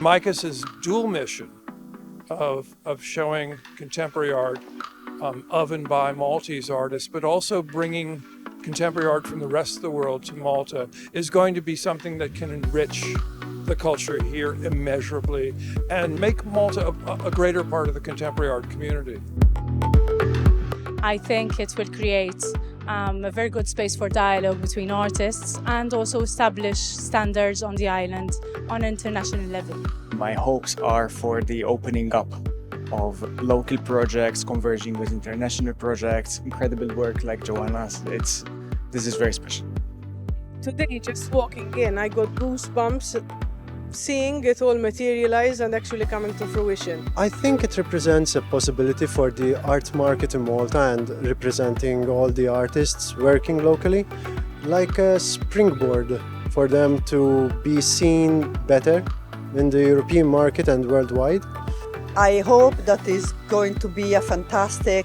MICAS' dual mission of showing contemporary art of and by Maltese artists, but also bringing contemporary art from the rest of the world to Malta is going to be something that can enrich the culture here immeasurably and make Malta a greater part of the contemporary art community. I think it will create a very good space for dialogue between artists and also establish standards on the island on an international level. My hopes are for the opening up of local projects converging with international projects, incredible work like Joanna's. This is very special. Today, just walking in, I got goosebumps seeing it all materialize and actually coming to fruition. I think it represents a possibility for the art market in Malta and representing all the artists working locally, like a springboard for them to be seen better in the European market and worldwide. I hope that is going to be a fantastic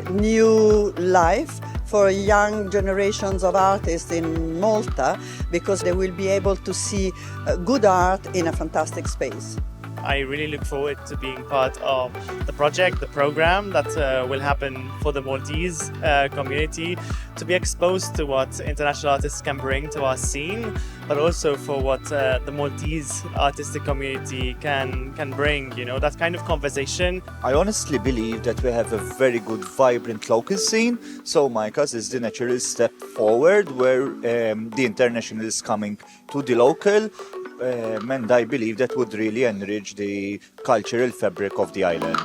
new life for young generations of artists in Malta, because they will be able to see good art in a fantastic space. I really look forward to being part of the project, the program that will happen for the Maltese community, to be exposed to what international artists can bring to our scene, but also for what the Maltese artistic community can bring, you know, that kind of conversation. I honestly believe that we have a very good, vibrant local scene, so MICAS is the natural step forward where the international is coming to the local. And I believe that would really enrich the cultural fabric of the island.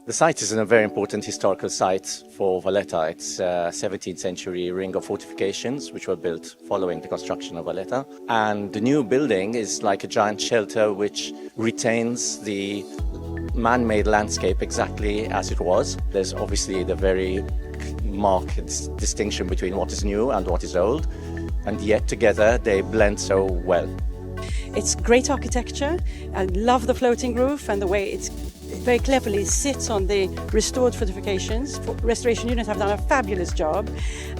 The site is a very important historical site for Valletta. It's a 17th century ring of fortifications which were built following the construction of Valletta. And the new building is like a giant shelter which retains the man-made landscape exactly as it was. There's obviously the very marked distinction between what is new and what is old, and yet together they blend so well. It's great architecture. I love the floating roof and the way it very cleverly sits on the restored fortifications. Restoration unit have done a fabulous job,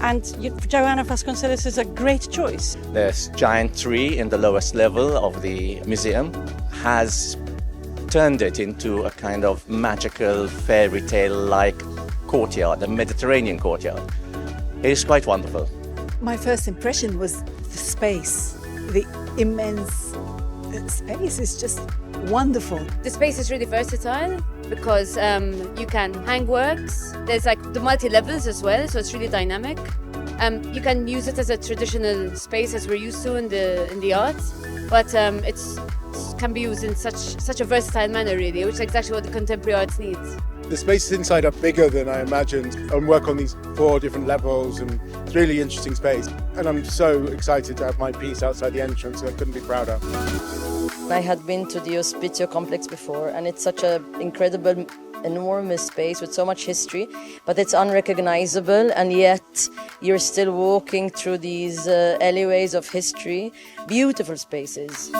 and Joanna Vasconcelos is a great choice. This giant tree in the lowest level of the museum has turned it into a kind of magical fairy tale-like courtyard, a Mediterranean courtyard. It is quite wonderful. My first impression was the space. The immense space is just wonderful. The space is really versatile because you can hang works. There's like the multi-levels as well, so it's really dynamic. You can use it as a traditional space as we're used to in the arts, but it can be used in such a versatile manner really, which is exactly what the contemporary arts needs. The spaces inside are bigger than I imagined and work on these 4 different levels, and it's a really interesting space. And I'm so excited to have my piece outside the entrance, I couldn't be prouder. I had been to the Hospitio complex before, and it's such an incredible, enormous space with so much history, but it's unrecognizable, and yet you're still walking through these alleyways of history. Beautiful spaces.